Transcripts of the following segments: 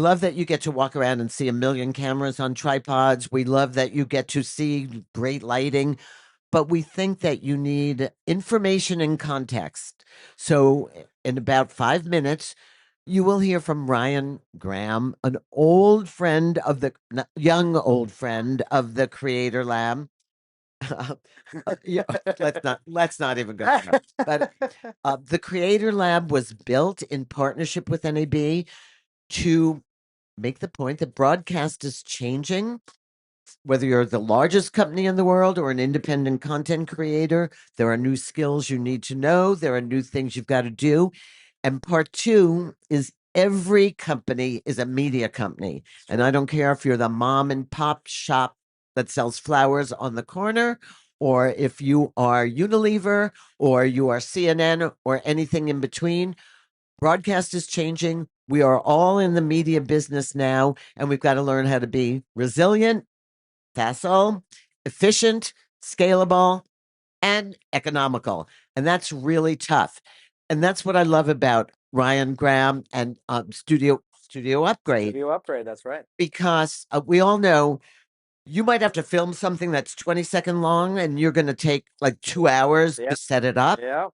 Love that you get to walk around and see a million cameras on tripods. We love that you get to see great lighting, but we think that you need information and context. So, in about 5 minutes, you will hear from Ryan Graham, an old friend of the young old friend of the Creator Lab. Yeah, let's not even go there. But the Creator Lab was built in partnership with NAB to make the point that broadcast is changing. Whether you're the largest company in the world or an independent content creator, there are new skills you need to know. There are new things you've got to do. And part two is every company is a media company. And I don't care if you're the mom and pop shop that sells flowers on the corner, or if you are Unilever, or you are CNN, or anything in between. Broadcast is changing. We are all in the media business now, and we've got to learn how to be resilient, facile, efficient, scalable, and economical. And that's really tough. And that's what I love about Ryan Graham and Studio Upgrade, Studio Upgrade, that's right. because we all know you might have to film something that's 20-second long and you're going to take like 2 hours to set it up. Yeah.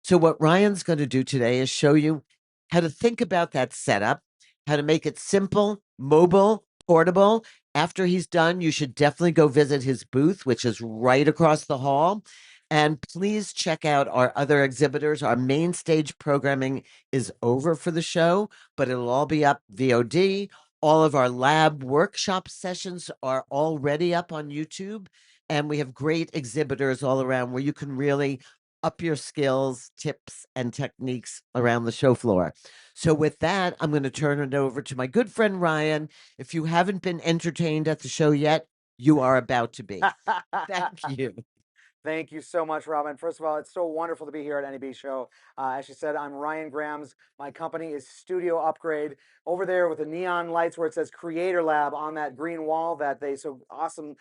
So what Ryan's going to do today is show you how to think about that setup, how to make it simple, mobile, portable. After he's done, you should definitely go visit his booth, which is right across the hall. And please check out our other exhibitors. Our main stage programming is over for the show, but it'll all be up VOD. All of our lab workshop sessions are already up on YouTube. And we have great exhibitors all around where you can really up your skills, tips, and techniques around the show floor. So, with that, I'm going to turn it over to my good friend Ryan. If you haven't been entertained at the show yet, you are about to be. Thank you. Thank you so much, Robin. First of all, it's so wonderful to be here at NAB Show. As you said, I'm Ryan Grams. My company is Studio Upgrade. Over there with the neon lights where it says Creator Lab on that green wall that they so awesome,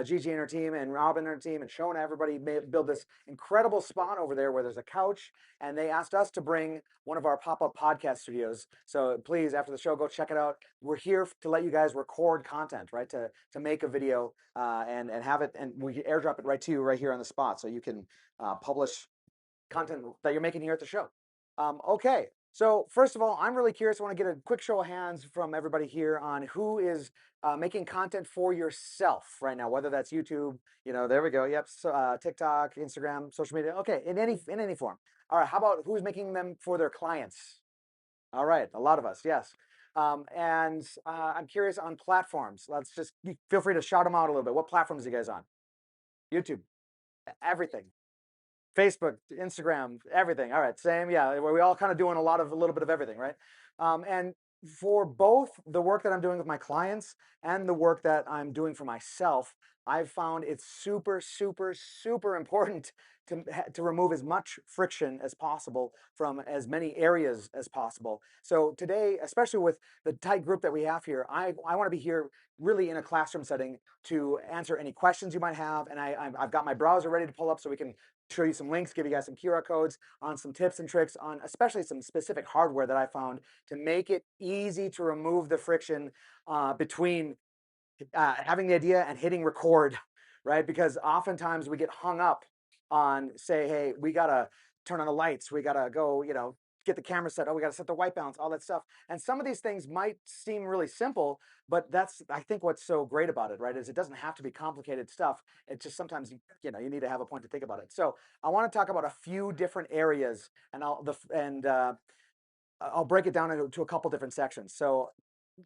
Gigi and her team and Robin and her team and Shona, everybody build this incredible spot over there where there's a couch. And they asked us to bring one of our pop-up podcast studios. So please, after the show, go check it out. We're here to let you guys record content, right? To make a video and have it, and we airdrop it right to you right here on the spot, so you can publish content that you're making here at the show. Okay, so first of all, I'm really curious. I want to get a quick show of hands from everybody here on who is making content for yourself right now, whether that's YouTube, there we go. Yep, so, TikTok, Instagram, social media. Okay, in any form. All right, how about who's making them for their clients? All right, a lot of us, yes. And I'm curious on platforms. Let's just feel free to shout them out a little bit. What platforms are you guys on? YouTube, everything. Facebook, Instagram, everything. All right, same. Yeah, we all kind of doing a little bit of everything, right? And for both the work that I'm doing with my clients and the work that I'm doing for myself, I've found it's super, super, super important to remove as much friction as possible from as many areas as possible. So today, especially with the tight group that we have here, I want to be here really in a classroom setting to answer any questions you might have. And I've got my browser ready to pull up so we can show you some links, give you guys some QR codes on some tips and tricks on especially some specific hardware that I found to make it easy to remove the friction between having the idea and hitting record, right? Because oftentimes we get hung up on say, hey, we gotta turn on the lights, we gotta go, get the camera set, oh, we gotta set the white balance, all that stuff. And some of these things might seem really simple, but that's, I think, what's so great about it, right? Is it doesn't have to be complicated stuff. It's just sometimes you need to have a point to think about it. So I want to talk about a few different areas, and I'll break it down into a couple different sections. So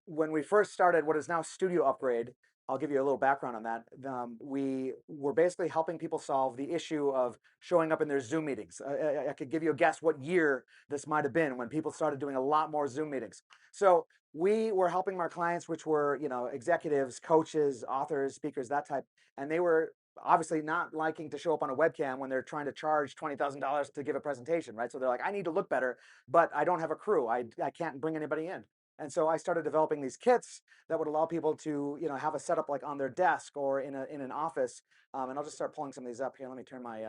when we first started what is now Studio Upgrade, I'll give you a little background on that. We were basically helping people solve the issue of showing up in their Zoom meetings. I could give you a guess what year this might have been when people started doing a lot more Zoom meetings. So we were helping our clients, which were executives, coaches, authors, speakers, that type, and they were obviously not liking to show up on a webcam when they're trying to charge $20,000 to give a presentation, right? So they're like, I need to look better, but I don't have a crew. I can't bring anybody in. And so I started developing these kits that would allow people to, have a setup like on their desk or in an office. And I'll just start pulling some of these up here. Let me turn my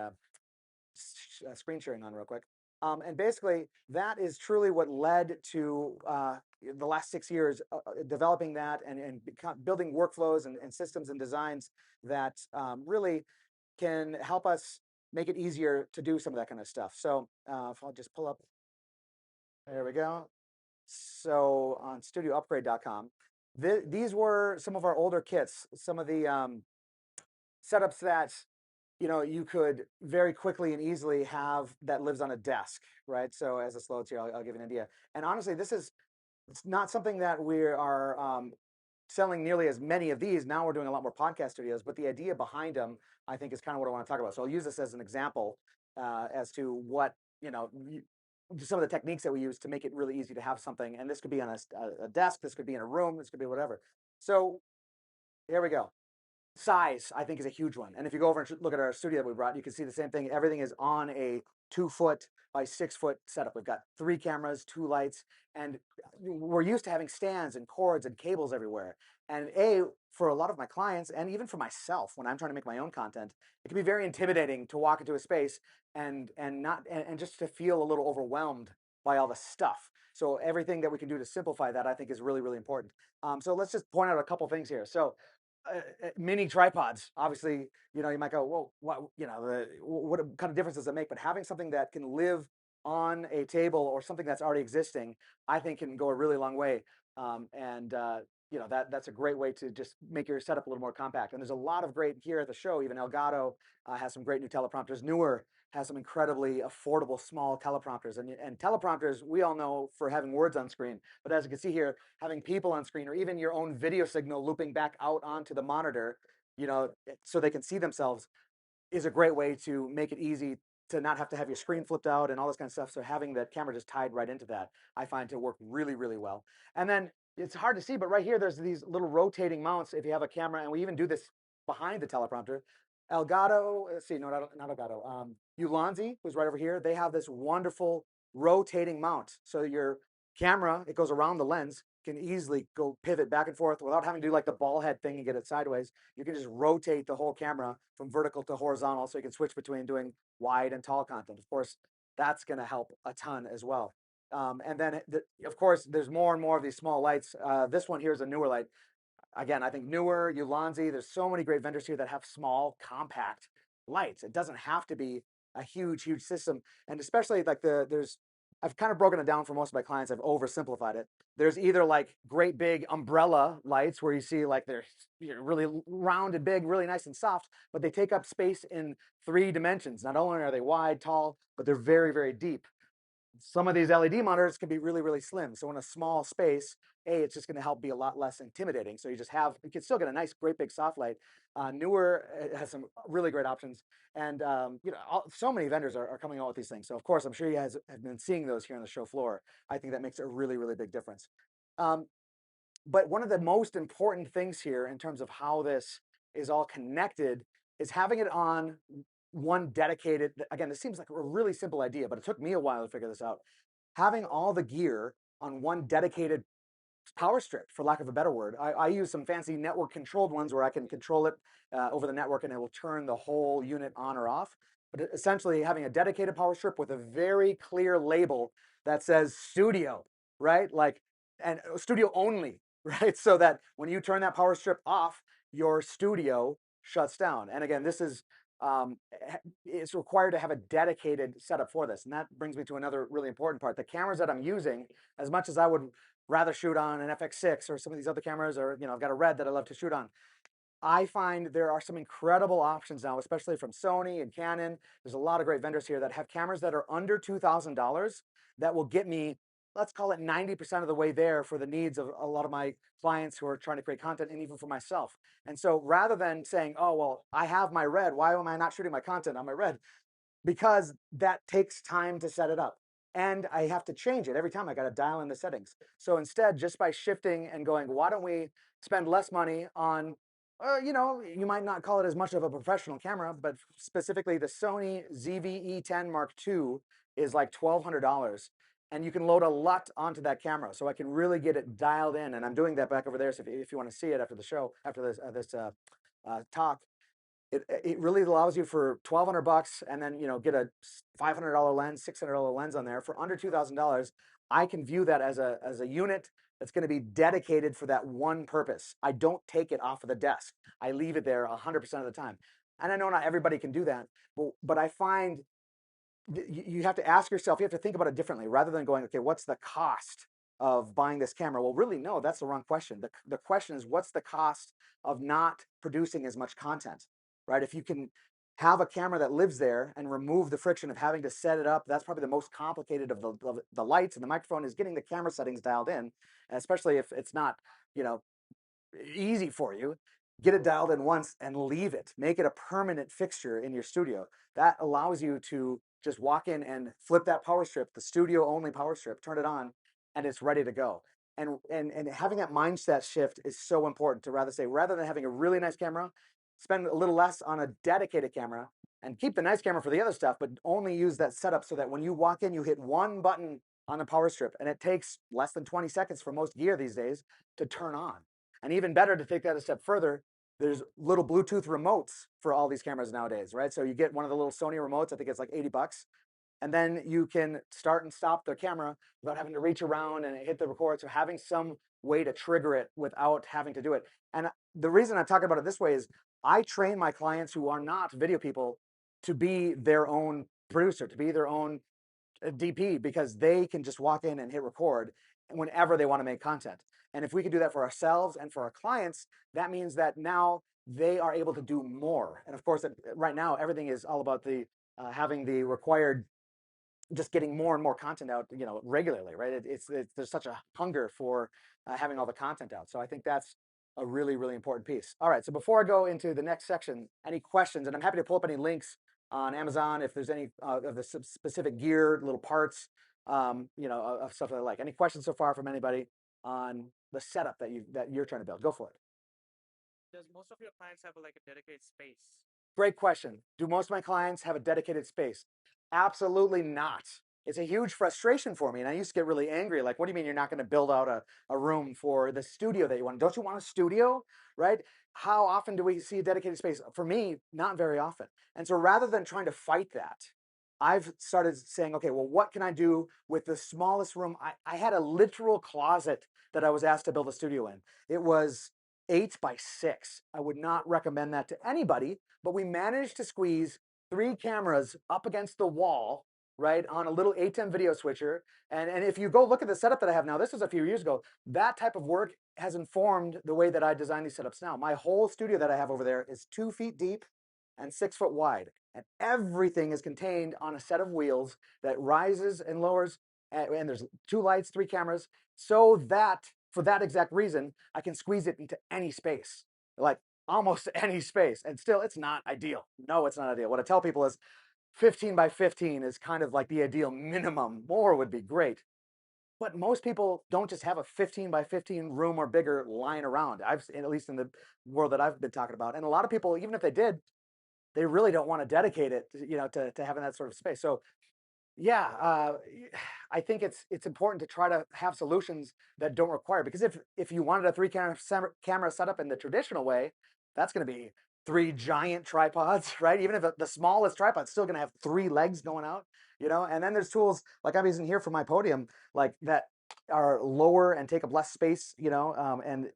screen sharing on real quick. And basically, that is truly what led to the last 6 years developing that and building workflows and systems and designs that really can help us make it easier to do some of that kind of stuff. So if I'll just pull up, there we go. So on studioupgrade.com, these were some of our older kits, some of the setups that you could very quickly and easily have that lives on a desk, right? So as this loads here, I'll give you an idea. And honestly, it's not something that we are selling nearly as many of these. Now we're doing a lot more podcast studios, but the idea behind them, I think, is kind of what I want to talk about. So I'll use this as an example as to what, some of the techniques that we use to make it really easy to have something. And this could be on a desk, this could be in a room, this could be whatever. So here we go. Size, I think, is a huge one. And if you go over and look at our studio that we brought, you can see the same thing. Everything is on a 2 foot by 6 foot setup. We've got 3 cameras, 2 lights, and we're used to having stands and cords and cables everywhere. And for a lot of my clients, and even for myself, when I'm trying to make my own content, it can be very intimidating to walk into a space and just to feel a little overwhelmed by all the stuff. So everything that we can do to simplify that, I think, is really, really important. So let's just point out a couple things here. So mini tripods, obviously, you might go, well, what kind of difference does it make? But having something that can live on a table or something that's already existing, I think, can go a really long way. That's a great way to just make your setup a little more compact. And there's a lot of great here at the show. Even Elgato has some great new teleprompters. Newer has some incredibly affordable small teleprompters. And teleprompters, we all know for having words on screen. But as you can see here, having people on screen or even your own video signal looping back out onto the monitor, so they can see themselves, is a great way to make it easy to not have to have your screen flipped out and all this kind of stuff. So having that camera just tied right into that, I find to work really, really well. And then it's hard to see, but right here, there's these little rotating mounts if you have a camera, and we even do this behind the teleprompter. Elgato, let's see, no, not Elgato. Ulanzi, who's right over here, they have this wonderful rotating mount. So your camera, it goes around the lens, can easily go pivot back and forth without having to do like the ball head thing and get it sideways. You can just rotate the whole camera from vertical to horizontal, so you can switch between doing wide and tall content. Of course, that's going to help a ton as well. And then, of course, there's more and more of these small lights. This one here is a newer light. Again, I think newer, Ulanzi, there's so many great vendors here that have small, compact lights. It doesn't have to be a huge, huge system. And especially like I've kind of broken it down for most of my clients. I've oversimplified it. There's either like great big umbrella lights where you see like they're really round and big, really nice and soft, but they take up space in 3 dimensions. Not only are they wide, tall, but they're very, very deep. Some of these LED monitors can be really, really slim. So in a small space, it's just going to help be a lot less intimidating. So you can still get a nice, great big soft light. Newer has some really great options. And, so many vendors are coming out with these things. So of course, I'm sure you guys have been seeing those here on the show floor. I think that makes a really, really big difference. But one of the most important things here in terms of how this is all connected is having it on one dedicated, again, this seems like a really simple idea, but it took me a while to figure this out. Having all the gear on one dedicated power strip, for lack of a better word. I use some fancy network controlled ones where I can control it over the network and it will turn the whole unit on or off. But essentially having a dedicated power strip with a very clear label that says studio, right? And studio only, right? So that when you turn that power strip off, your studio shuts down. And again, this is it's required to have a dedicated setup for this. And that brings me to another really important part. The cameras that I'm using, as much as I would rather shoot on an FX6 or some of these other cameras, or I've got a Red that I love to shoot on, I find there are some incredible options now, especially from Sony and Canon. There's a lot of great vendors here that have cameras that are under $2,000 that will get me, let's call it 90% of the way there for the needs of a lot of my clients who are trying to create content, and even for myself. And so rather than saying, oh, well, I have my Red, why am I not shooting my content on my Red? Because that takes time to set it up. And I have to change it every time. I got to dial in the settings. So instead, just by shifting and going, why don't we spend less money on, you might not call it as much of a professional camera, but specifically the Sony ZV-E10 Mark II is like $1,200. And you can load a lot onto that camera. So I can really get it dialed in. And I'm doing that back over there. So if you want to see it after the show, after this talk, It really allows you for $1,200, and then get a $500 lens, $600 lens on there for under $2,000. I can view that as a unit that's going to be dedicated for that one purpose. I don't take it off of the desk. I leave it there 100% of the time. And I know not everybody can do that, but I find you have to ask yourself, you have to think about it differently rather than going, okay, what's the cost of buying this camera? Well, really, no, that's the wrong question. The question is, what's the cost of not producing as much content, right? If you can have a camera that lives there and remove the friction of having to set it up, that's probably the most complicated of the lights and the microphone is getting the camera settings dialed in, and especially if it's not, you know, easy for you. Get it dialed in once and leave it. Make it a permanent fixture in your studio. That allows you to just walk in and flip that power strip, the studio only power strip, turn it on, and it's ready to go. And having that mindset shift is so important to rather than having a really nice camera, spend a little less on a dedicated camera and keep the nice camera for the other stuff, but only use that setup so that when you walk in, you hit one button on the power strip and it takes less than 20 seconds for most gear these days to turn on. And even better, to take that a step further, there's little Bluetooth remotes for all these cameras nowadays, right? So you get one of the little Sony remotes, I think it's like $80, and then you can start and stop the camera without having to reach around and hit the record. So having some way to trigger it without having to do it. And the reason I'm talking about it this way is I train my clients who are not video people to be their own producer, to be their own DP, because they can just walk in and hit record whenever they want to make content. And if we can do that for ourselves and for our clients, that means that now they are able to do more. And of course, right now, everything is all about the having the required, just getting more and more content out, regularly, right? There's such a hunger for having all the content out. So I think that's a really, really important piece. All right, so before I go into the next section, any questions? And I'm happy to pull up any links on Amazon if there's any of the specific gear, little parts, of stuff that I like. Any questions so far from anybody on the setup that you're trying to build? Go for it. Does most of your clients have like a dedicated space? Great question. Do most of my clients have a dedicated space? Absolutely not. It's a huge frustration for me. And I used to get really angry. Like, what do you mean you're not going to build out a room for the studio that you want? Don't you want a studio? Right? How often do we see a dedicated space? For me, not very often. And so rather than trying to fight that, I've started saying, okay, well, what can I do with the smallest room? I had a literal closet that I was asked to build a studio in. It was 8 by 6. I would not recommend that to anybody, but we managed to squeeze 3 cameras up against the wall, right, on a little ATEM video switcher. And if you go look at the setup that I have now, this was a few years ago, that type of work has informed the way that I design these setups now. My whole studio that I have over there is 2 feet deep and 6 foot wide. And everything is contained on a set of wheels that rises and lowers. And there's 2 lights, 3 cameras, so that for that exact reason, I can squeeze it into any space, like almost any space. And still, it's not ideal. No, it's not ideal. What I tell people is 15 by 15 is kind of like the ideal minimum. More would be great. But most people don't just have a 15 by 15 room or bigger lying around. I've at least in the world that I've been talking about. And a lot of people, even if they did, they really don't want to dedicate it, to having that sort of space. So yeah, I think it's important to try to have solutions that don't require, because if you wanted a 3 camera setup in the traditional way, that's going to be 3 giant tripods, right? Even if the smallest tripod's still going to have 3 legs going out, And then there's tools like I'm using here for my podium, like that are lower and take up less space, and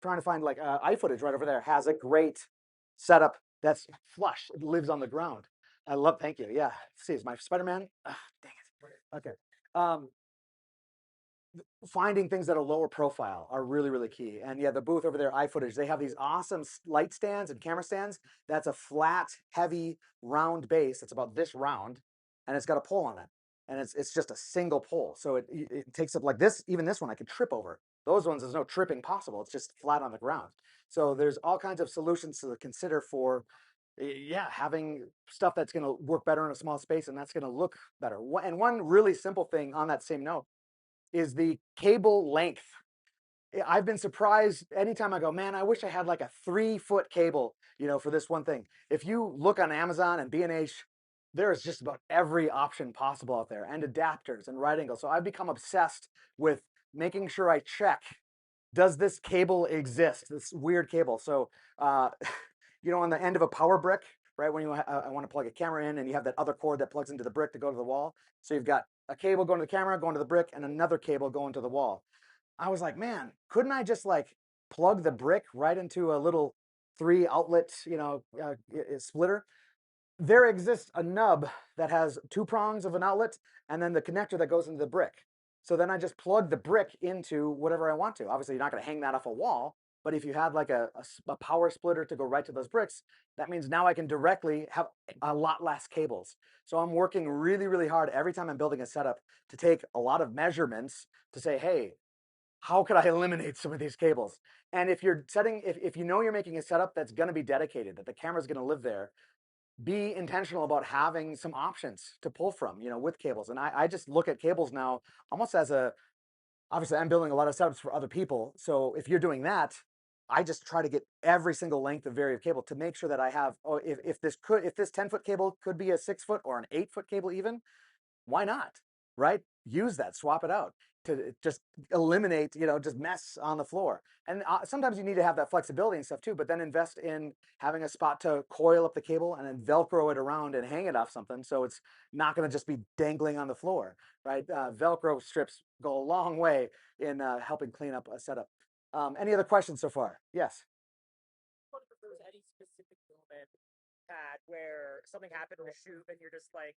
trying to find like iFootage right over there has a great setup that's flush. It lives on the ground. Thank you. Yeah. See, is my Spider-Man? Dang it. Okay. Um, Finding things that are lower profile are really, really key. And yeah, the booth over there, iFootage, they have these awesome light stands and camera stands. That's a flat, heavy, round base. It's about this round, and it's got a pole on it. And it's just a single pole. So it takes up like this, even this one I could trip over. Those ones, there's no tripping possible. It's just flat on the ground. So there's all kinds of solutions to consider for yeah, having stuff that's going to work better in a small space and that's going to look better. And one really simple thing on that same note is the cable length. I've been surprised anytime I go, man, I wish I had like a 3 foot cable, for this one thing. If you look on Amazon and B&H, there's just about every option possible out there, and adapters and right angles. So I've become obsessed with making sure I check, does this cable exist? This weird cable. So you know, on the end of a power brick, right? When you want to plug a camera in and you have that other cord that plugs into the brick to go to the wall. So you've got a cable going to the camera, going to the brick, and another cable going to the wall. I was like, man, couldn't I just like plug the brick right into a little 3 outlet, you know, splitter? There exists a nub that has 2 prongs of an outlet and then the connector that goes into the brick. So then I just plug the brick into whatever I want to. Obviously, you're not going to hang that off a wall, but if you had like a power splitter to go right to those bricks, that means now I can directly have a lot less cables. So I'm working really, really hard every time I'm building a setup to take a lot of measurements to say, hey, how could I eliminate some of these cables? And if you're setting, if you know you're making a setup that's going to be dedicated, that the camera's going to live there, be intentional about having some options to pull from, you know, with cables. And I just look at cables now almost as a, obviously I'm building a lot of setups for other people. So if you're doing that, I just try to get every single length of varied cable to make sure that I have, oh, if this 10-foot cable could be a 6-foot or an 8-foot cable even, why not? Right? Use that, swap it out to just eliminate, you know, just mess on the floor. And sometimes you need to have that flexibility and stuff too, but then invest in having a spot to coil up the cable and then Velcro it around and hang it off something. So it's not going to just be dangling on the floor, right? Velcro strips go a long way in helping clean up a setup. Any other questions so far? Yes. If there was any specific moment where something happened in a shoot and you're just like,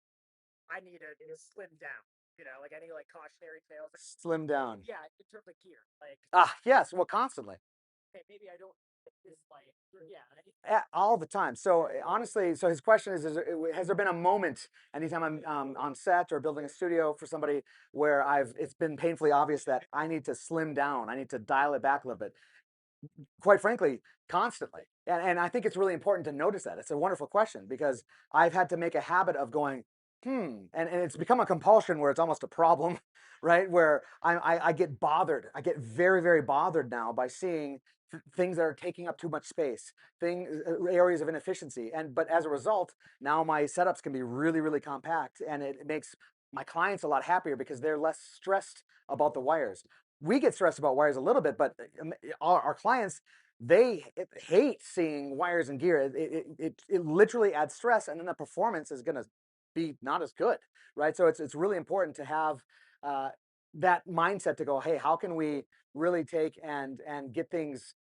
I need to slim down. You know, like any like cautionary tales. Slim down. Yeah, in terms of gear, like Yes, well, constantly. okay, maybe I don't this like yeah. All the time. So honestly, so his question is has there been a moment anytime I'm on set or building a studio for somebody where it's been painfully obvious that I need to slim down, I need to dial it back a little bit? Quite frankly, constantly. And I think it's really important to notice that. It's a wonderful question because I've had to make a habit of going, and it's become a compulsion where it's almost a problem, right? Where I get bothered. I get very, very bothered now by seeing things that are taking up too much space, areas of inefficiency. But as a result, now my setups can be really, really compact and it makes my clients a lot happier because they're less stressed about the wires. We get stressed about wires a little bit, but our clients, they hate seeing wires and gear. It literally adds stress, and then the performance is going to be not as good, right? So it's really important to have that mindset to go, hey, how can we really take and get things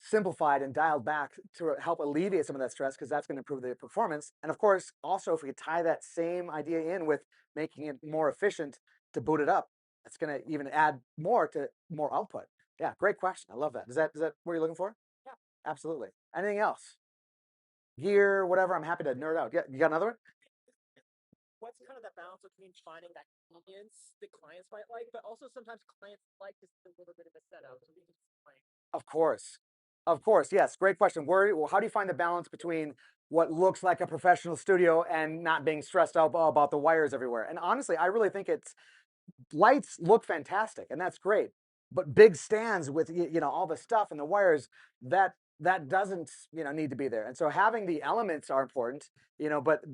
simplified and dialed back to help alleviate some of that stress because that's going to improve the performance. And of course, also if we could tie that same idea in with making it more efficient to boot it up, it's going to even add more to more output. Yeah, great question. I love that. Is that what you're looking for? Yeah. Absolutely. Anything else? Gear, whatever. I'm happy to nerd out. Yeah, you got another one? What's kind of that balance between finding that convenience the clients might like, but also sometimes clients like just a little bit of a setup. So we can like, of course. Of course. Yes. Great question. How do you find the balance between what looks like a professional studio and not being stressed out about the wires everywhere? And honestly, I really think it's lights look fantastic and that's great, but big stands with you know all the stuff and the wires that doesn't need to be there. And so having the elements are important, but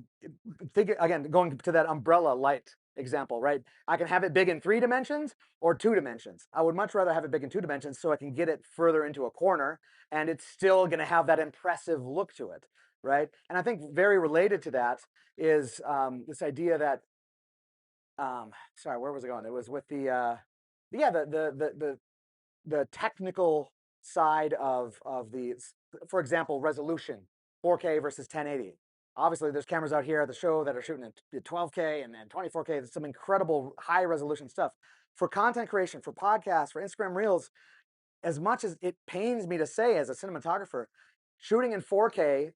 think again, going to that umbrella light example, right? I can have it big in 3 dimensions or 2 dimensions. I would much rather have it big in 2 dimensions so I can get it further into a corner and it's still going to have that impressive look to it, right? And I think very related to that is this idea that sorry, where was it going? It was with the technical side of the, for example, resolution, 4K versus 1080. Obviously, there's cameras out here at the show that are shooting at 12K and 24K. There's some incredible high resolution stuff. For content creation, for podcasts, for Instagram Reels, as much as it pains me to say as a cinematographer, shooting in 4K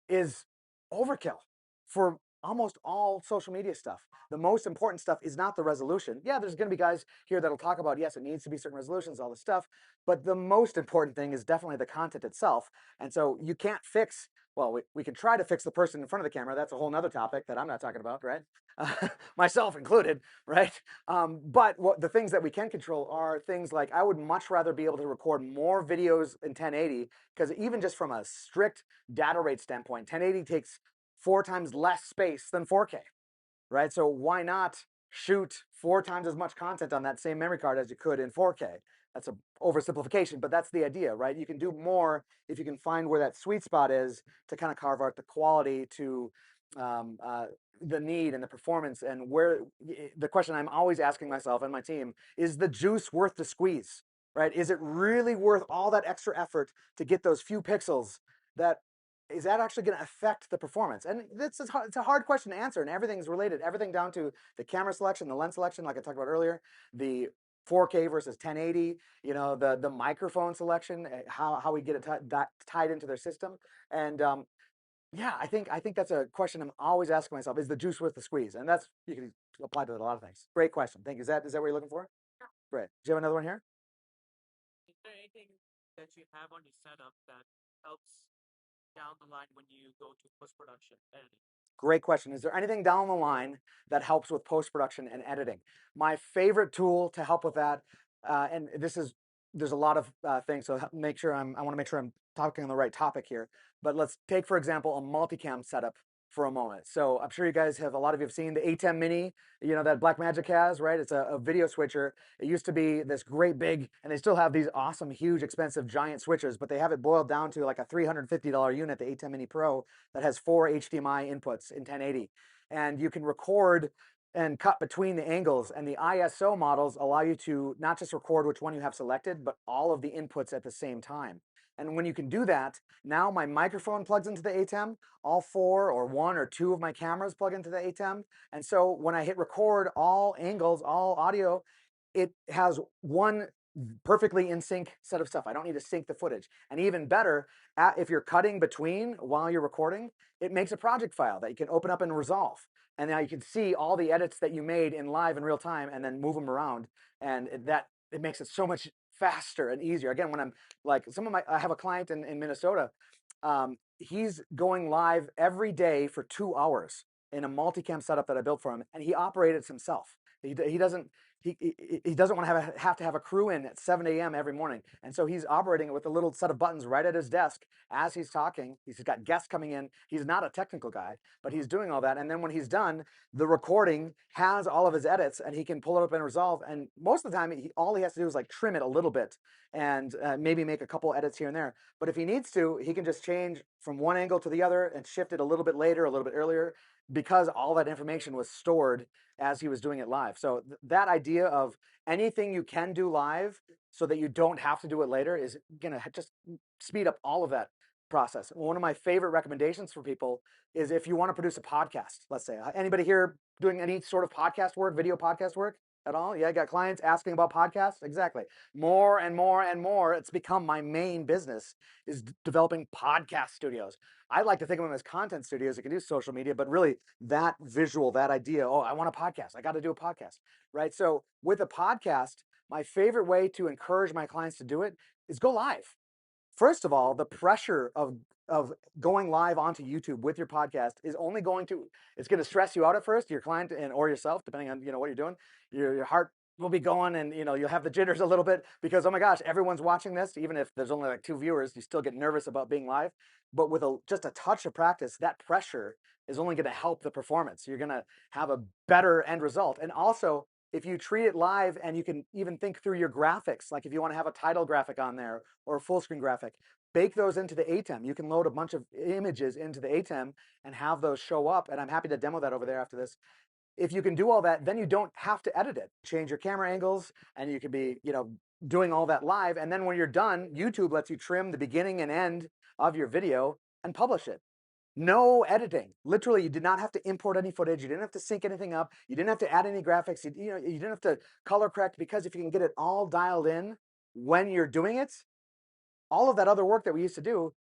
is overkill for almost all social media stuff. The most important stuff is not the resolution. Yeah, there's going to be guys here that'll talk about, yes, it needs to be certain resolutions, all this stuff. But the most important thing is definitely the content itself. And so you can't fix, well, we can try to fix the person in front of the camera. That's a whole nother topic that I'm not talking about, right? Myself included, right? But the things that we can control are things like I would much rather be able to record more videos in 1080 because even just from a strict data rate standpoint, 1080 takes 4 times less space than 4K, right? So why not shoot 4 times as much content on that same memory card as you could in 4K? that's a oversimplification, but that's the idea, right? You can do more if you can find where that sweet spot is to kind of carve out the quality to um, uh, the need and the performance, and where the question I'm always asking myself and my team is the juice worth the squeeze, right? Is it really worth all that extra effort to get those few pixels? That is that actually going to affect the performance? And it's a hard question to answer, and everything's related. Everything down to the camera selection, the lens selection, like I talked about earlier, the 4K versus 1080, the microphone selection, how we get it tied into their system, and yeah, I think that's a question I'm always asking myself: is the juice worth the squeeze? And that's you can apply to a lot of things. Great question. Thank you. Is that what you're looking for? Great. Do you have another one here? Is there anything that you have on your setup that helps down the line when you go to post production editing? Great question. Is there anything down the line that helps with post production and editing? My favorite tool to help with that, and there's a lot of things, so I want to make sure I'm talking on the right topic here. But let's take, for example, a multicam setup for a moment. So I'm sure a lot of you have seen the ATEM Mini, that Blackmagic has, right? It's a video switcher. It used to be this great big, and they still have these awesome, huge, expensive, giant switchers, but they have it boiled down to like a $350 unit, the ATEM Mini Pro, that has 4 HDMI inputs in 1080. And you can record and cut between the angles, and the ISO models allow you to not just record which one you have selected, but all of the inputs at the same time. And when you can do that, now my microphone plugs into the ATEM, all 4 or 1 or 2 of my cameras plug into the ATEM. And so when I hit record, all angles, all audio, it has one perfectly in sync set of stuff. I don't need to sync the footage. And even better, if you're cutting between while you're recording, it makes a project file that you can open up and resolve. And now you can see all the edits that you made in live in real time and then move them around. And it makes it so much faster and easier. Again, when I'm like I have a client in Minnesota. He's going live every day for 2 hours in a multicam setup that I built for him, and he operates himself. He doesn't he doesn't want to have to have a crew in at 7 a.m. every morning, and so he's operating it with a little set of buttons right at his desk as he's talking. He's got guests coming in. He's not a technical guy, but he's doing all that, and then when he's done, the recording has all of his edits, and he can pull it up and resolve. And most of the time, all he has to do is like trim it a little bit and maybe make a couple edits here and there. But if he needs to, he can just change from one angle to the other and shift it a little bit later, a little bit earlier, because all that information was stored as he was doing it live. So that idea of anything you can do live so that you don't have to do it later is going to just speed up all of that process. One of my favorite recommendations for people is if you want to produce a podcast, let's say. Anybody here doing any sort of podcast work, video podcast work at all? Yeah, I got clients asking about podcasts. Exactly. More and more and more, it's become my main business is developing podcast studios. I like to think of them as content studios that can do social media, but really that visual, that idea, oh, I want a podcast. I got to do a podcast, right? So with a podcast, my favorite way to encourage my clients to do it is go live. First of all, the pressure of going live onto YouTube with your podcast is only it's going to stress you out at first, your client or yourself, depending on what you're doing. Your heart will be going, and you'll have the jitters a little bit because, oh my gosh, everyone's watching this. Even if there's only like 2 viewers, you still get nervous about being live. But with just a touch of practice, that pressure is only going to help the performance. You're going to have a better end result. And also, if you treat it live and you can even think through your graphics, like if you want to have a title graphic on there or a full screen graphic, bake those into the ATEM. You can load a bunch of images into the ATEM and have those show up. And I'm happy to demo that over there after this. If you can do all that, then you don't have to edit it. Change your camera angles, and you can be, doing all that live. And then when you're done, YouTube lets you trim the beginning and end of your video and publish it. No editing. Literally, you did not have to import any footage. You didn't have to sync anything up. You didn't have to add any graphics. You didn't have to color correct, because if you can get it all dialed in when you're doing it, all of that other work that we used to do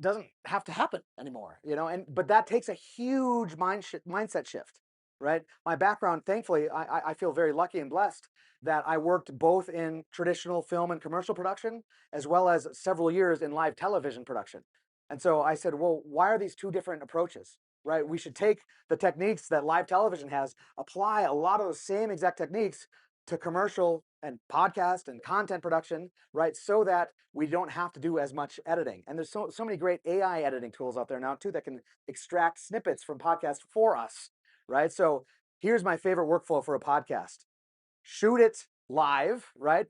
doesn't have to happen anymore, but that takes a huge mindset shift, right? My background, thankfully, I feel very lucky and blessed that I worked both in traditional film and commercial production, as well as several years in live television production. And so I said, well, why are these two different approaches, right? We should take the techniques that live television has, apply a lot of those same exact techniques to commercial and podcast and content production, right? So that we don't have to do as much editing. And there's so many great AI editing tools out there now too that can extract snippets from podcasts for us, right? So here's my favorite workflow for a podcast. Shoot it live, right?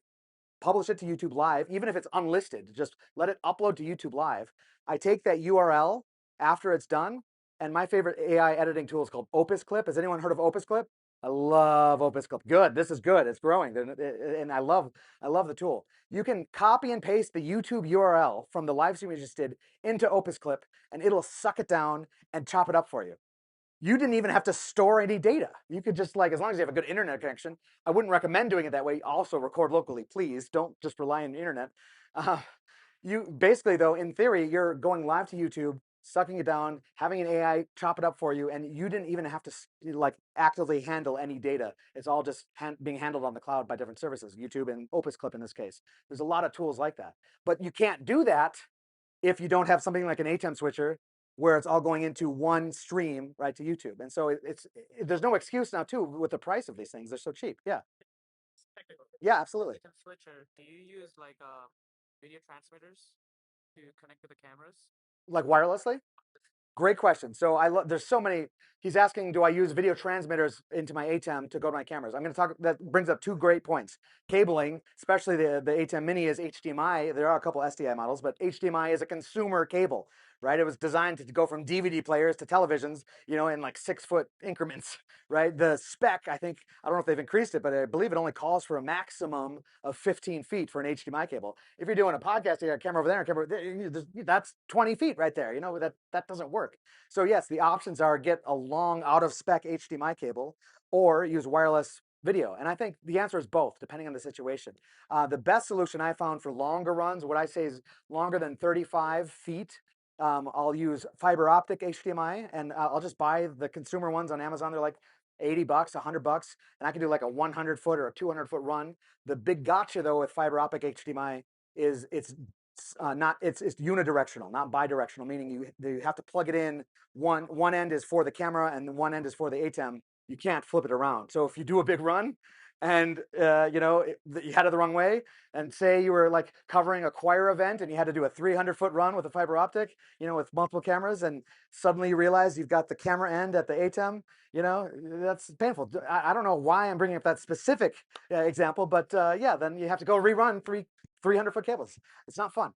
publish it to YouTube Live, even if it's unlisted, just let it upload to YouTube Live. I take that URL after it's done, and my favorite AI editing tool is called Opus Clip. Has anyone heard of Opus Clip? I love Opus Clip. Good. This is good. It's growing, and I love the tool. You can copy and paste the YouTube URL from the live stream you just did into Opus Clip, and it'll suck it down and chop it up for you. You didn't even have to store any data. You could just, like, as long as you have a good internet connection. I wouldn't recommend doing it that way. Also record locally, please. Don't just rely on the internet. You basically, though, in theory, you're going live to YouTube, sucking it down, having an AI chop it up for you, and you didn't even have to like actively handle any data. It's all just being handled on the cloud by different services, YouTube and Opus Clip in this case. There's a lot of tools like that, but you can't do that if you don't have something like an ATEM switcher where it's all going into one stream right to YouTube. And so there's no excuse now too with the price of these things. They're so cheap. Yeah. Technical. Yeah, absolutely. ATEM switcher. Do you use like video transmitters to connect to the cameras? Like wirelessly? Great question. So there's so many. He's asking, do I use video transmitters into my ATEM to go to my cameras? I'm going to talk. That brings up two great points. Cabling, especially the ATEM Mini, is HDMI. There are a couple SDI models, but HDMI is a consumer cable, right? It was designed to go from DVD players to televisions, in like 6-foot increments, right? The spec, I don't know if they've increased it, but I believe it only calls for a maximum of 15 feet for an HDMI cable. If you're doing a podcast, you got a camera over there, a camera there, that's 20 feet right there. That doesn't work. So yes, the options are get a long out of spec HDMI cable or use wireless video. And I think the answer is both, depending on the situation. The best solution I found for longer runs, what I say is longer than 35 feet, I'll use fiber optic HDMI, and I'll just buy the consumer ones on Amazon. They're like $80, $100, and I can do like a 100-foot or a 200-foot run. The big gotcha though with fiber optic HDMI is it's unidirectional, not bidirectional, meaning you have to plug it in. One end is for the camera and one end is for the ATEM. You can't flip it around. So if you do a big run and you had it the wrong way, and say you were like covering a choir event and you had to do a 300-foot run with a fiber optic, with multiple cameras, and suddenly you realize you've got the camera end at the ATEM, that's painful. I don't know why I'm bringing up that specific example, but then you have to go rerun 300-foot cables. It's not fun.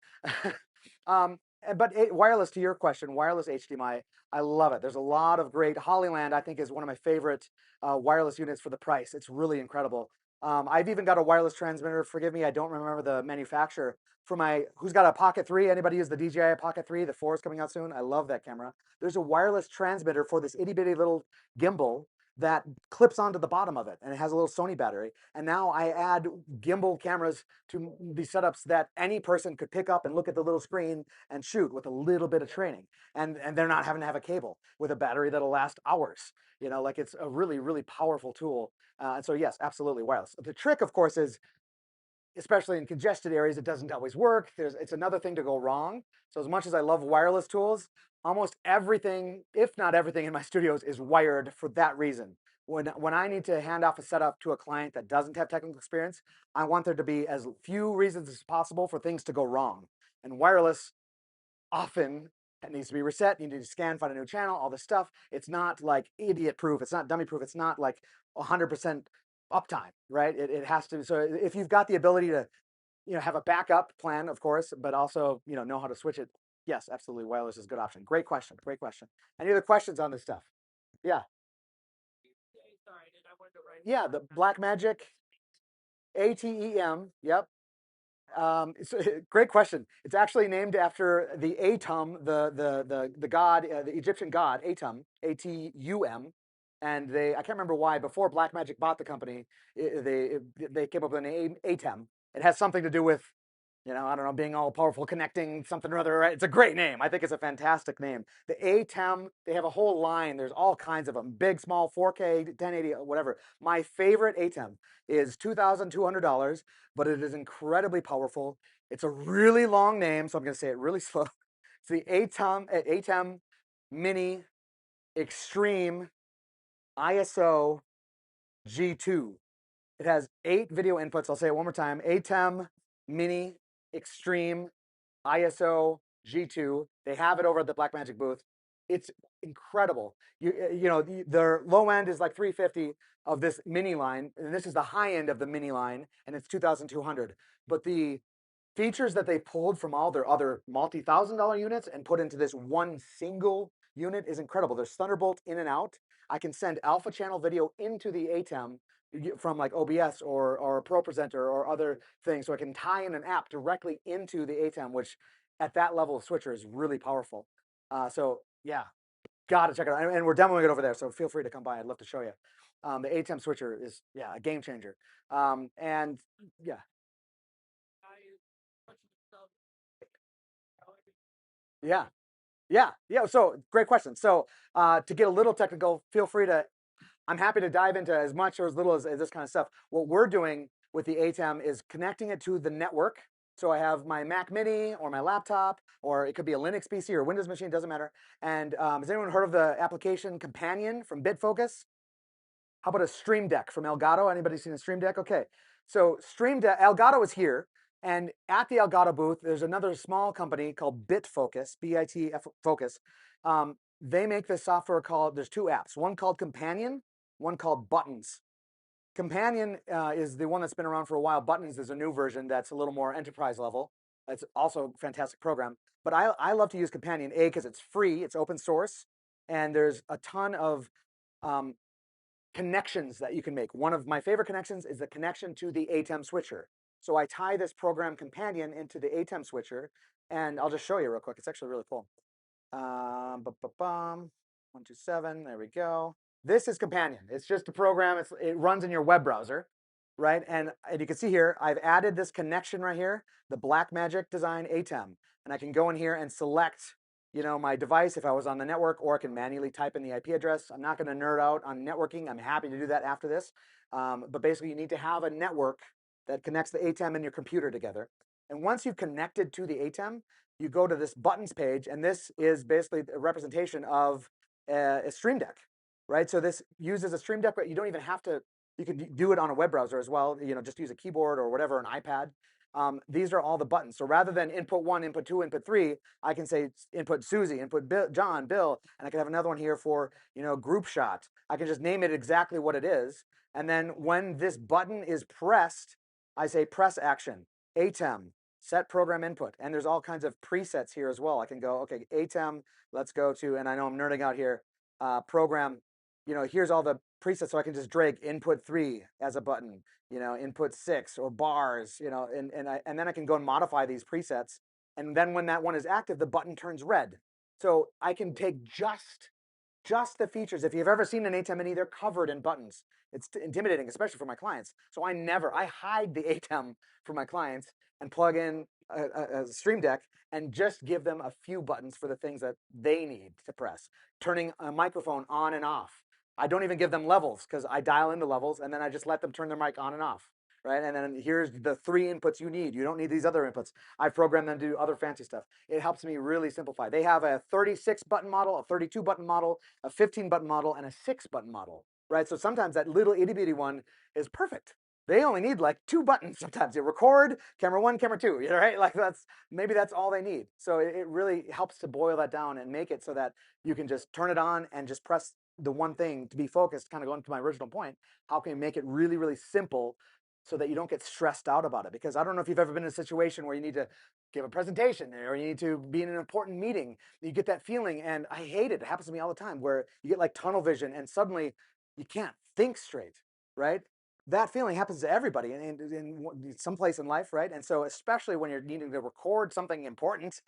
But wireless, to your question, wireless HDMI, I love it. There's a lot of great. Hollyland, I think, is one of my favorite wireless units for the price. It's really incredible. I've even got a wireless transmitter. Forgive me, I don't remember the manufacturer. Who's got a Pocket 3? Anybody use the DJI Pocket 3? The 4 is coming out soon. I love that camera. There's a wireless transmitter for this itty bitty little gimbal that clips onto the bottom of it, and it has a little Sony battery. And now I add gimbal cameras to these setups that any person could pick up and look at the little screen and shoot with a little bit of training. And they're not having to have a cable with a battery that'll last hours. It's a really, really powerful tool. And so yes, absolutely wireless. The trick, of course, is especially in congested areas, it doesn't always work. It's another thing to go wrong. So as much as I love wireless tools, almost everything, if not everything in my studios is wired for that reason. When I need to hand off a setup to a client that doesn't have technical experience, I want there to be as few reasons as possible for things to go wrong. And wireless often it needs to be reset. You need to scan, find a new channel, all this stuff. It's not like idiot proof. It's not dummy proof. It's not like 100% uptime, right? It has to. So if you've got the ability to, have a backup plan, of course, but also, know how to switch it. Yes, absolutely. Wireless is a good option. Great question. Great question. Any other questions on this stuff? Yeah. Yeah, the Blackmagic ATEM. Yep. Great question. It's actually named after the Atum, the god, the Egyptian god Atum, ATUM, and I can't remember why. Before Blackmagic bought the company, they came up with the name Atem. It has something to do with, I don't know, being all powerful, connecting something or other. Right? It's a great name. I think it's a fantastic name. The Atem, they have a whole line. There's all kinds of them, big, small, 4K, 1080, whatever. My favorite Atem is $2,200, but it is incredibly powerful. It's a really long name, so I'm going to say it really slow. It's the Atem Mini Extreme ISO G2. It has 8 video inputs. I'll say it one more time. Atem Mini Extreme ISO G2. They have it over at the Blackmagic booth. It's incredible. You know, their low end is like 350 of this mini line, and this is the high end of the mini line, and it's 2,200. But the features that they pulled from all their other multi-thousand-dollar units and put into this one single unit is incredible. There's Thunderbolt in and out. I can send alpha channel video into the ATEM from like OBS or Pro Presenter or other things, so I can tie in an app directly into the ATEM, which at that level of switcher is really powerful. So yeah, gotta check it out. And we're demoing it over there, so feel free to come by. I'd love to show you. The ATEM switcher is a game changer. And yeah. Yeah. Yeah. So great question. So to get a little technical, feel free to. I'm happy to dive into as much or as little as this kind of stuff. What we're doing with the ATEM is connecting it to the network. So I have my Mac Mini or my laptop, or it could be a Linux PC or Windows machine, doesn't matter. And has anyone heard of the application Companion from BitFocus? How about a Stream Deck from Elgato? Anybody seen a Stream Deck? Okay. So Stream Deck, Elgato is here. And at the Elgato booth, there's another small company called BitFocus, B-I-T-F Focus. They make this software called, there's two apps, one called Companion, one called Buttons. Companion is the one that's been around for a while. Buttons is a new version that's a little more enterprise level. It's also a fantastic program. But I love to use Companion, A, because it's free, it's open source, and there's a ton of connections that you can make. One of my favorite connections is the connection to the ATEM switcher. So I tie this program Companion into the ATEM switcher, and I'll just show you real quick. It's actually really cool. 127, there we go. This is Companion. It's just a program. It runs in your web browser, right? And you can see here, I've added this connection right here, the Blackmagic Design ATEM. And I can go in here and select my device if I was on the network, or I can manually type in the IP address. I'm not going to nerd out on networking. I'm happy to do that after this. But basically, you need to have a network that connects the ATEM and your computer together. And once you've connected to the ATEM, you go to this buttons page, and this is basically a representation of a Stream Deck, right? So this uses a Stream Deck, but you don't even have to. You can do it on a web browser as well. Just use a keyboard or whatever, an iPad. These are all the buttons. So rather than input 1, input 2, input 3, I can say input Susie, input Bill, John, Bill, and I can have another one here for group shot. I can just name it exactly what it is, and then when this button is pressed, I say press action, ATEM, set program input, and there's all kinds of presets here as well. I can go, okay, ATEM, let's go to, and I know I'm nerding out here, program, here's all the presets, so I can just drag input 3 as a button, input 6 or bars, and then I can go and modify these presets. And then when that one is active, the button turns red. So I can take just the features. If you've ever seen an ATEM Mini, they're covered in buttons. It's intimidating, especially for my clients. So I hide the ATEM for my clients and plug in a Stream Deck and just give them a few buttons for the things that they need to press. Turning a microphone on and off. I don't even give them levels because I dial into levels and then I just let them turn their mic on and off. Right. And then here's the 3 inputs you need. You don't need these other inputs. I've programmed them to do other fancy stuff. It helps me really simplify. They have a 36 button model, a 32 button model, a 15 button model, and a 6 button model. Right. So sometimes that little itty bitty one is perfect. They only need like 2 buttons sometimes. You record, camera 1, camera 2, right? Like maybe that's all they need. So it really helps to boil that down and make it so that you can just turn it on and just press the one thing to be focused. Kind of going to my original point, how can you make it really, really simple so that you don't get stressed out about it? Because I don't know if you've ever been in a situation where you need to give a presentation or you need to be in an important meeting. You get that feeling, and I hate it. It happens to me all the time, where you get like tunnel vision and suddenly you can't think straight, right? That feeling happens to everybody in some place in life, right? And so especially when you're needing to record something important,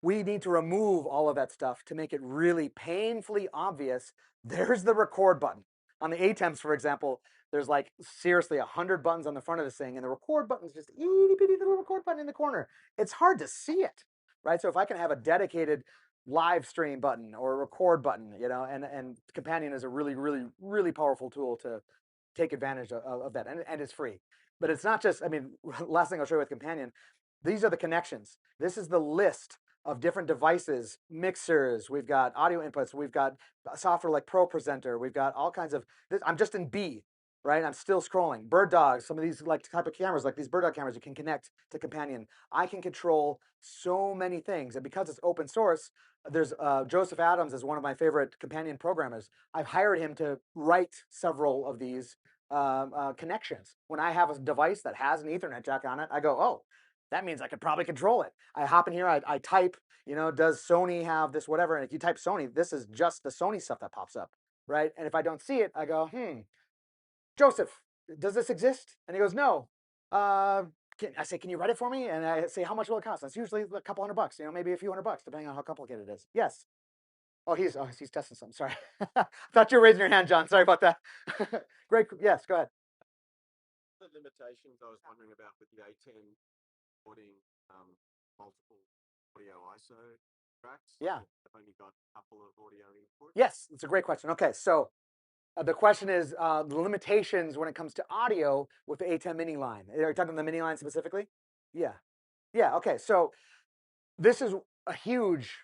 we need to remove all of that stuff to make it really painfully obvious. There's the record button. On the ATEMs, for example, there's like seriously 100 buttons on the front of this thing, and the record button is just itty bitty little record button in the corner. It's hard to see it, right? So if I can have a dedicated live stream button or a record button, and Companion is a really, really, really powerful tool to take advantage of that, and it's free. But it's not just, last thing I'll show you with Companion, these are the connections. This is the list of different devices, mixers, we've got audio inputs, we've got software like Pro Presenter, we've got all kinds of this. I'm just in B. right? I'm still scrolling. BirdDog, some of these like type of cameras, like these BirdDog cameras, you can connect to Companion. I can control so many things, and because it's open source, there's Joseph Adams is one of my favorite Companion programmers. I've hired him to write several of these connections. When I have a device that has an Ethernet jack on it, I go, oh, that means I could probably control it. I hop in here, I type, does Sony have this, whatever? And if you type Sony, this is just the Sony stuff that pops up, right? And if I don't see it, I go, Joseph, does this exist? And he goes, no. I say, can you write it for me? And I say, how much will it cost? That's usually a couple $100, maybe a few $100, depending on how complicated it is. Yes. Oh, he's testing something. Sorry. I thought you were raising your hand, John. Sorry about that. Great. Yes, go ahead. The limitations I was wondering about with the A10 recording multiple audio ISO tracks. Yeah. I've only got a couple of audio inputs. Yes, it's a great question. Okay, so the question is the limitations when it comes to audio with the A10 mini line. Are you talking the mini line specifically? Yeah. Yeah, okay. So this is a huge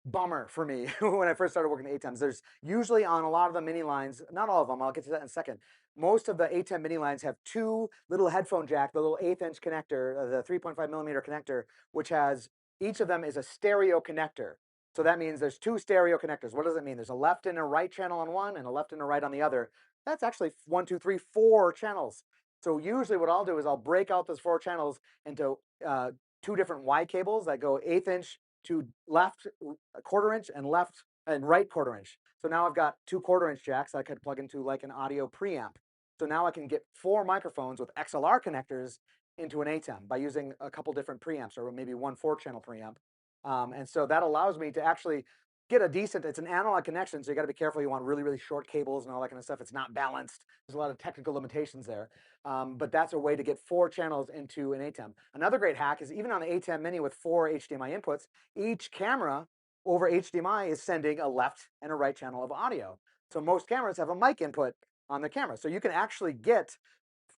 bummer for me when I first started working the A10s. There's usually on a lot of the mini lines, not all of them, I'll get to that in a second. Most of the A10 mini lines have two little headphone jack, the little 1/8 inch connector, the 3.5 millimeter connector, which has, each of them is a stereo connector. So that means there's two stereo connectors. What does it mean? There's a left and a right channel on one and a left and a right on the other. That's actually 1, 2, 3, 4 channels. So usually what I'll do is I'll break out those 4 channels into two different Y cables that go 1/8 inch to left 1/4 inch and left and right 1/4 inch. So now I've got 2 1/4 inch jacks I could plug into like an audio preamp. So now I can get 4 microphones with XLR connectors into an ATEM by using a couple different preamps or maybe one 4-channel preamp. And so that allows me to actually get a decent, it's an analog connection, so you got to be careful. You want really, really short cables and all that kind of stuff. It's not balanced. There's a lot of technical limitations there. But that's a way to get 4 channels into an ATEM. Another great hack is even on the ATEM Mini with 4 HDMI inputs, each camera over HDMI is sending a left and a right channel of audio. So most cameras have a mic input on the camera. So you can actually get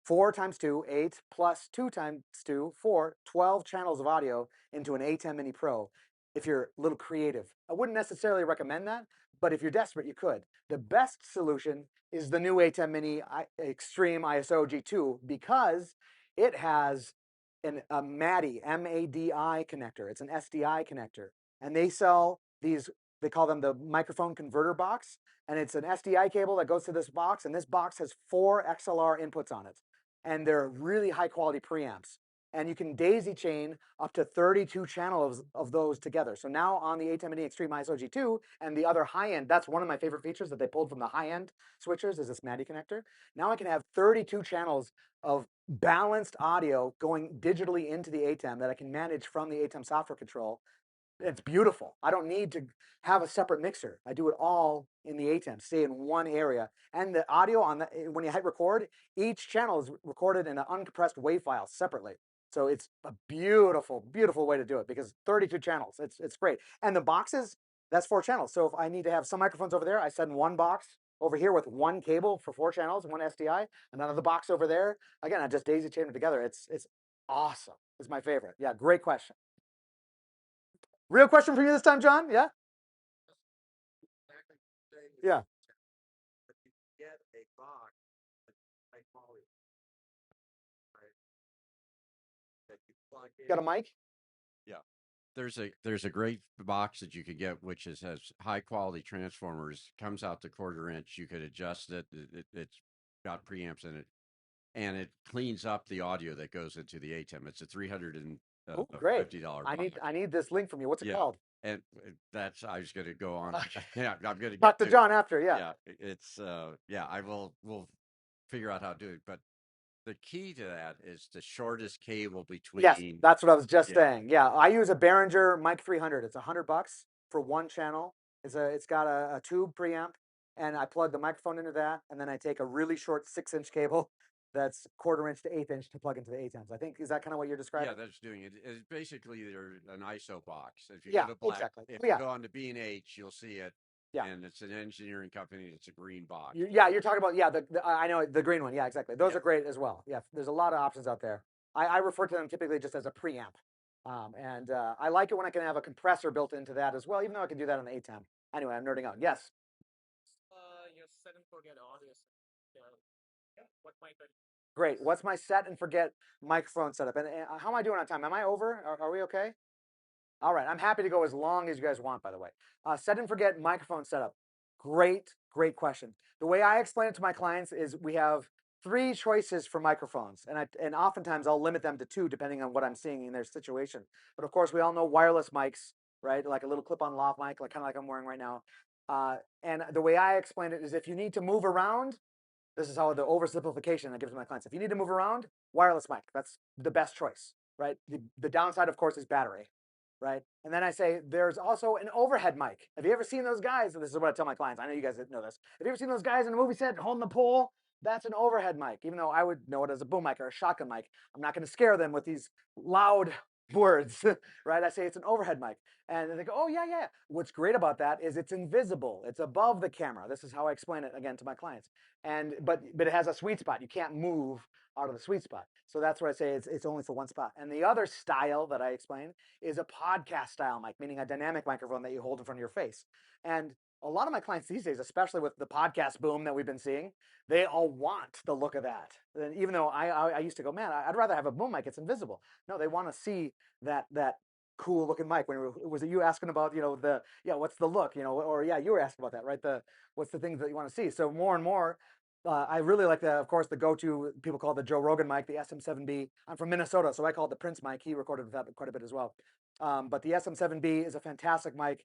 4 times 2, 8, plus 2 times 2, 4, 12 channels of audio into an A10 Mini Pro if you're a little creative. I wouldn't necessarily recommend that, but if you're desperate, you could. The best solution is the new A10 Mini Extreme ISO G2 because it has a MADI, M-A-D-I connector. It's an SDI connector. And they sell these, they call them the microphone converter box. And it's an SDI cable that goes to this box. And this box has 4 XLR inputs on it. And they're really high quality preamps. And you can daisy chain up to 32 channels of those together. So now on the A10 Mini Extreme ISO G2 and the other high end, that's one of my favorite features that they pulled from the high end switchers is this MADI connector. Now I can have 32 channels of balanced audio going digitally into the ATEM that I can manage from the ATEM software control. It's beautiful. I don't need to have a separate mixer. I do it all in the ATEM, stay in one area. And the audio on the, when you hit record, each channel is recorded in an uncompressed WAV file separately. So it's a beautiful, beautiful way to do it because 32 channels, it's great. And the boxes, that's 4 channels. So if I need to have some microphones over there, I send one box over here with one cable for 4 channels, one SDI, another box over there. Again, I just daisy chain them together. It's awesome. It's my favorite. Yeah, great question. Real question for you this time, John? Yeah? Yeah. Get a box high quality. That you plug in. Got a mic? Yeah. There's a great box that you could get which has high quality transformers, comes out to 1/4 inch. You could adjust it. It's got preamps in it, and it cleans up the audio that goes into the ATEM. It's a Great. $350 I need this link from you. What's it called? And that's, I was going to go on. Yeah, I'm going to talk to John after. Yeah. It's we'll figure out how to do it. But the key to that is the shortest cable between. Yes, that's what I was just saying. Yeah, I use a Behringer Mic 300. It's $100 for one channel. It's got a tube preamp, and I plug the microphone into that, and then I take a really short 6-inch cable that's 1/4 inch to 1/8 inch to plug into the ATEMs. I think, is that kind of what you're describing? Yeah, that's doing it. It's basically they're an ISO box. If you Yeah, go to black, exactly. if you go on to B&H, you'll see it. Yeah. And it's an engineering company. It's a green box. You're talking about, I know the green one. Yeah, exactly. Those are great as well. Yeah, there's a lot of options out there. I refer to them typically just as a preamp. And I like it when I can have a compressor built into that as well, even though I can do that on the ATEM. Anyway, I'm nerding out. Yes? Your setting for get audio. What's my good? Great. What's my set and forget microphone setup? And how am I doing on time? Am I over? Are we okay? All right. I'm happy to go as long as you guys want, by the way. Set and forget microphone setup. Great, great question. The way I explain it to my clients is we have three choices for microphones, and oftentimes I'll limit them to two depending on what I'm seeing in their situation. But of course, we all know wireless mics, right? Like a little clip-on lav mic, like kind of like I'm wearing right now. And the way I explain it is if you need to move around, this is how the oversimplification I give to my clients. If you need to move around, wireless mic, that's the best choice, right? The downside, of course, is battery, right? And then I say there's also an overhead mic. Have you ever seen those guys? And this is what I tell my clients. I know you guys know this. Have you ever seen those guys in a movie set holding the pole? That's an overhead mic, even though I would know it as a boom mic or a shotgun mic. I'm not going to scare them with these loud words, right? I say it's an overhead mic. And they go, oh, yeah, yeah. What's great about that is it's invisible. It's above the camera. This is how I explain it again to my clients. But it has a sweet spot. You can't move out of the sweet spot. So that's where I say it's only for one spot. And the other style that I explain is a podcast style mic, meaning a dynamic microphone that you hold in front of your face. And a lot of my clients these days, especially with the podcast boom that we've been seeing, they all want the look of that. And even though I used to go, man, I'd rather have a boom mic. It's invisible. No, they want to see that cool looking mic. When was it you asking about, what's the look, or yeah, you were asking about that, right? What's the things that you want to see? So more and more, I really like of course, the go-to people call it the Joe Rogan mic, the SM7B. I'm from Minnesota, so I call it the Prince mic. He recorded with that quite a bit as well. But the SM7B is a fantastic mic.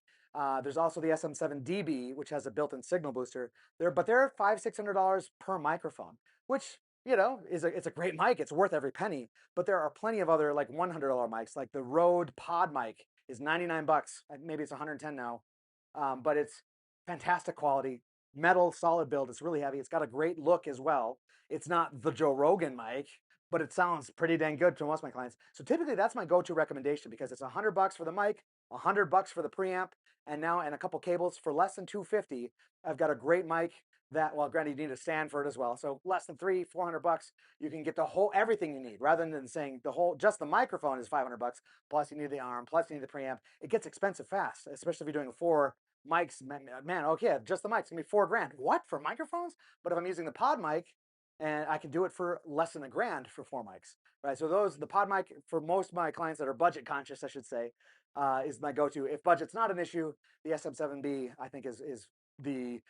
There's also the SM7DB, which has a built-in signal booster. They're $500-$600 per microphone, which it's a great mic. It's worth every penny. But there are plenty of other like $100 mics, like the Rode Pod mic is $99. Maybe it's 110 now, but it's fantastic quality. Metal, solid build. It's really heavy. It's got a great look as well. It's not the Joe Rogan mic, but it sounds pretty dang good to most of my clients. So typically that's my go-to recommendation because it's $100 for the mic, $100 for the preamp, and a couple cables for less than $250. I've got a great mic that, well, granted, you need a stand for it as well. So less than $300-$400, you can get the whole everything you need, rather than saying just the microphone is $500. Plus you need the arm, plus you need the preamp. It gets expensive fast, especially if you're doing 4 mics. Man, okay, just the mics gonna be $4,000. What, for microphones? But if I'm using the pod mic, and I can do it for less than $1,000 for 4 mics, right? So the pod mic for most of my clients that are budget conscious, I should say, is my go-to. If budget's not an issue, the SM7B I think is the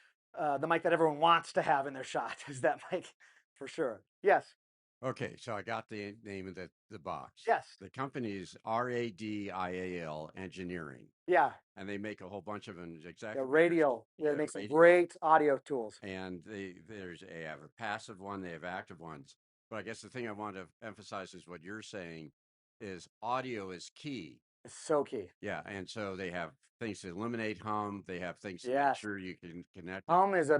mic that everyone wants to have in their shot. Is that mic for sure? Yes. Okay, so I got the name of the box. Yes. The company is RADIAL Engineering, Yeah. and they make a whole bunch of them exactly. Yeah, radio. Yeah, Yeah, it makes some radio. great audio tools. And they have a passive one, they have active ones. But I guess the thing I want to emphasize is what you're saying is audio is key. It's so key. Yeah, and so they have things to eliminate hum. They have things to make Yes. sure you can connect. Hum is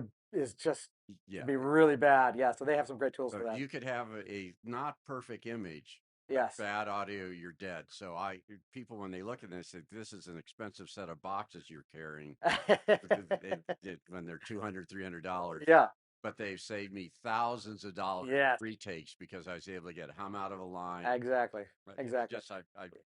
just Yeah, be really bad. Yeah, so they have some great tools so for that. you could have a not perfect image. Yes. Bad audio, you're dead. So people when they look at this, say, this is an expensive set of boxes you're carrying when they're $200-$300. Yeah. But they've saved me thousands of dollars Yes. retakes because I was able to get hum out of a line. Exactly. But Exactly. Just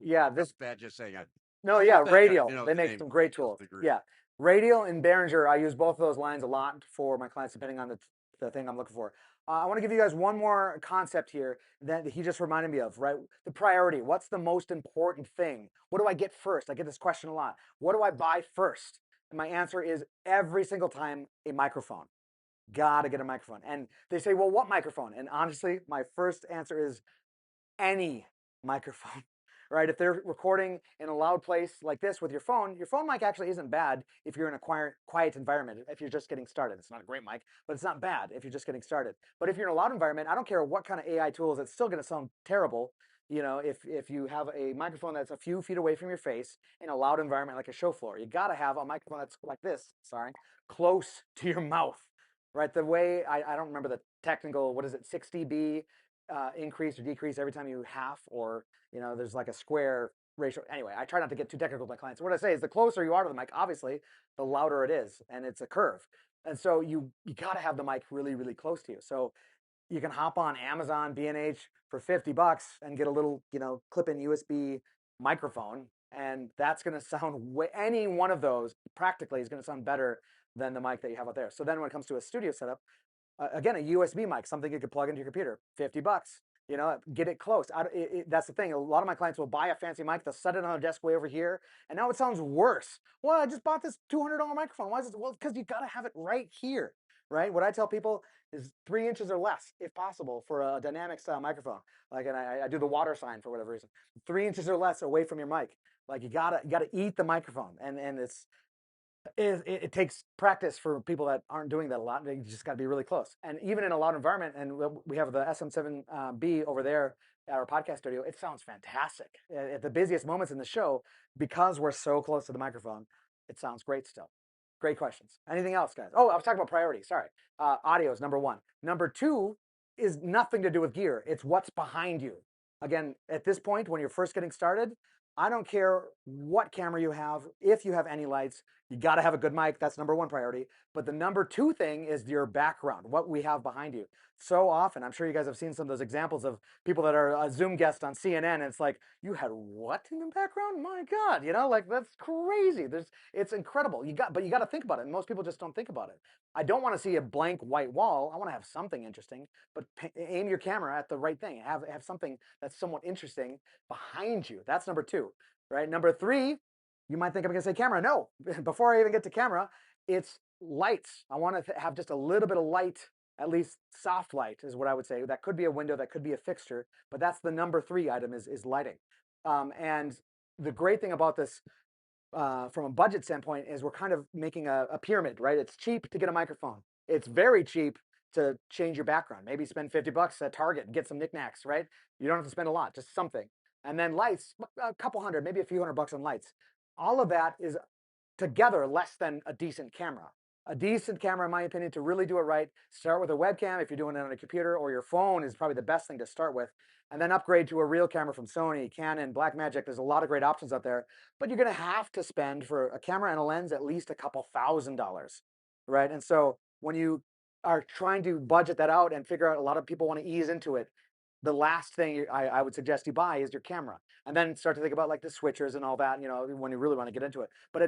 Yeah, this bad just saying No, yeah, that, Radial. They the make name some great kills tools. the group. Yeah. Radial and Behringer, I use both of those lines a lot for my clients, depending on the thing I'm looking for. I want to give you guys one more concept here that he just reminded me of, right? The priority. What's the most important thing? What do I get first? I get this question a lot. What do I buy first? And my answer is every single time a microphone. Gotta get a microphone. And they say, well, what microphone? And honestly, my first answer is any microphone, right? If they're recording in a loud place like this with your phone mic actually isn't bad if you're in a quiet environment. If you're just getting started, it's not a great mic, but it's not bad if you're just getting started. But if you're in a loud environment, I don't care what kind of AI tools, it's still going to sound terrible. If you have a microphone that's a few feet away from your face in a loud environment like a show floor, you got to have a microphone that's like this, close to your mouth, right? The way, I don't remember the technical, what is it, 6 dB increase or decrease every time you half, or there's like a square ratio. Anyway, I try not to get too technical with my clients. What I say is the closer you are to the mic, obviously, the louder it is, and it's a curve. And so you got to have the mic really, really close to you. So you can hop on Amazon B&H for $50 and get a little, clip-in USB microphone, and that's going to sound any one of those practically is going to sound better than the mic that you have out there. So then when it comes to a studio setup, Again, a USB mic, something you could plug into your computer, $50. You know, get it close. That's the thing. A lot of my clients will buy a fancy mic, they'll set it on their desk way over here, and now it sounds worse. Well, I just bought this $200 microphone. Why is it? Well, because you got to have it right here, right? What I tell people is 3 inches or less, if possible, for a dynamic style microphone. Like, and I do the water sign for whatever reason. 3 inches or less away from your mic. Like, you gotta eat the microphone, and it takes practice for people that aren't doing that a lot. They just got to be really close. And even in a loud environment, and we have the SM7B over there at our podcast studio, it sounds fantastic. At the busiest moments in the show, because we're so close to the microphone, it sounds great still. Great questions. Anything else, guys? Oh, I was talking about priorities. Sorry. Audio is number one. Number two is nothing to do with gear. It's what's behind you. Again, at this point, when you're first getting started, I don't care what camera you have, if you have any lights, you got to have a good mic. That's number one priority. But the number two thing is your background, what we have behind you. So often, I'm sure you guys have seen some of those examples of people that are a Zoom guest on CNN, and it's like, you had what in the background? My God, you know, like that's crazy. It's incredible. But you got to think about it. And most people just don't think about it. I don't want to see a blank white wall. I want to have something interesting, but aim your camera at the right thing. Have something that's somewhat interesting behind you. That's number two, right? Number three, you might think I'm going to say camera. No, before I even get to camera, it's lights. I want to have just a little bit of light, at least soft light is what I would say. That could be a window, that could be a fixture, but that's the number three item is lighting. And the great thing about this from a budget standpoint is we're kind of making a pyramid, right? It's cheap to get a microphone. It's very cheap to change your background. Maybe spend $50 at Target and get some knickknacks, right? You don't have to spend a lot, just something. And then lights, a couple hundred, maybe a few $100 on lights. All of that is together less than a decent camera. A decent camera, in my opinion, to really do it right, start with a webcam if you're doing it on a computer, or your phone is probably the best thing to start with, and then upgrade to a real camera from Sony, Canon, Blackmagic. There's a lot of great options out there, but you're going to have to spend for a camera and a lens at least a couple $1,000s, right? And so when you are trying to budget that out and figure out, a lot of people want to ease into it, the last thing I would suggest you buy is your camera, and then start to think about like the switchers and all that, you know, when you really want to get into it. But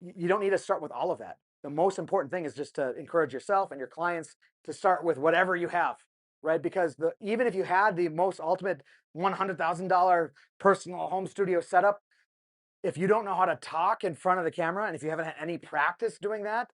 you don't need to start with all of that. The most important thing is just to encourage yourself and your clients to start with whatever you have, right? Because even if you had the most ultimate $100,000 personal home studio setup, if you don't know how to talk in front of the camera, and if you haven't had any practice doing that,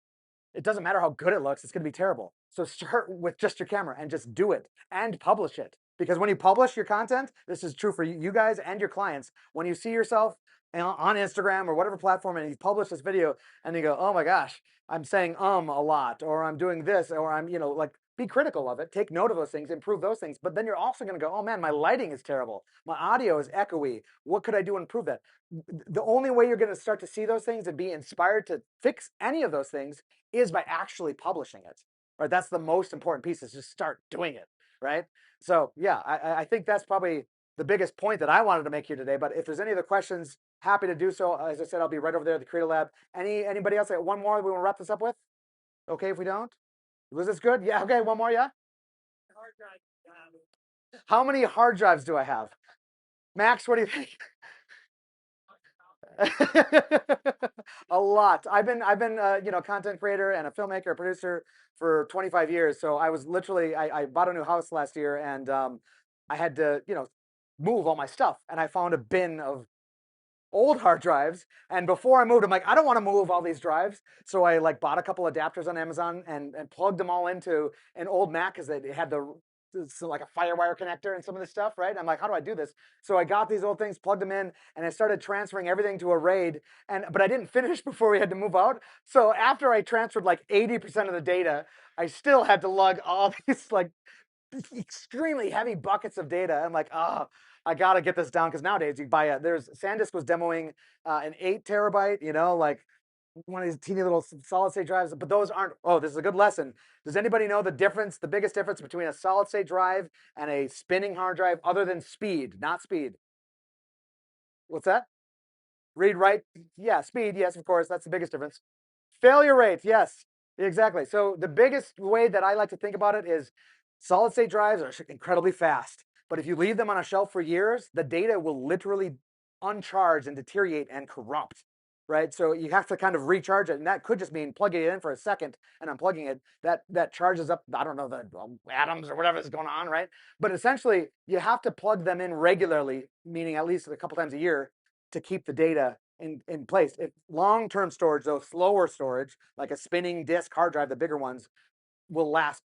it doesn't matter how good it looks, it's going to be terrible. So start with just your camera and just do it and publish it. Because when you publish your content, this is true for you guys and your clients. When you see yourself on Instagram or whatever platform and you publish this video and you go, oh my gosh, I'm saying a lot, or I'm doing this, or I'm, you know, like, be critical of it, take note of those things, improve those things. But then you're also going to go, oh man, my lighting is terrible. My audio is echoey. What could I do to improve that? The only way you're going to start to see those things and be inspired to fix any of those things is by actually publishing it, right? That's the most important piece, is just start doing it, right? So yeah, I think that's probably the biggest point that I wanted to make here today. But if there's any other questions, happy to do so. As I said, I'll be right over there at the Creator Lab. Anybody else? One more we want to wrap this up with? Okay, if we don't? Was this good? Yeah, okay, one more, yeah? Hard drive. How many hard drives do I have? Max, what do you think? A lot. I've been you know, content creator and a filmmaker, a producer for 25 years. So I was literally, I bought a new house last year, and I had to, you know, move all my stuff, and I found a bin of old hard drives. And before I moved, I'm like, I don't want to move all these drives. So I like bought a couple adapters on Amazon and plugged them all into an old Mac, because they had like a FireWire connector and some of this stuff, right? I'm like, how do I do this? So I got these old things, plugged them in, and I started transferring everything to a RAID. But I didn't finish before we had to move out. So after I transferred like 80% of the data, I still had to lug all these like extremely heavy buckets of data. I'm like, I gotta get this down, because nowadays you buy there's SanDisk was demoing an 8 terabyte, you know, like one of these teeny little solid state drives, but those aren't. Oh, this is a good lesson. Does anybody know the biggest difference between a solid state drive and a spinning hard drive, other than speed? Not speed. What's that? Read, write. Yeah, speed. Yes, of course. That's the biggest difference. Failure rate. Yes, exactly. So the biggest way that I like to think about it is solid state drives are incredibly fast, but if you leave them on a shelf for years, the data will literally uncharge and deteriorate and corrupt. right? So you have to kind of recharge it, and that could just mean plugging it in for a second and unplugging it. That charges up, I don't know, the atoms or whatever is going on, right? But essentially, you have to plug them in regularly, meaning at least a couple times a year, to keep the data in place. If long-term storage, though, slower storage, like a spinning disk hard drive, the bigger ones, will last,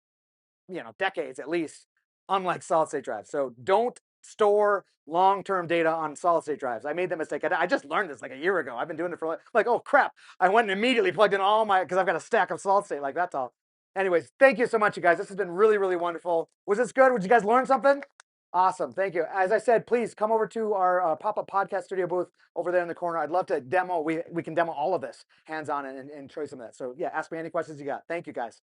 decades at least, unlike solid state drives. So don't store long-term data on solid state drives. I made that mistake. I just learned this like a year ago. I've been doing it for like, oh crap. I went and immediately plugged in all my, because I've got a stack of solid state, like that's all. Anyways, thank you so much, you guys. This has been really, really wonderful. Was this good? Did you guys learn something? Awesome. Thank you. As I said, please come over to our pop-up podcast studio booth over there in the corner. I'd love to demo. We can demo all of this hands-on and show you some of that. So yeah, ask me any questions you got. Thank you, guys.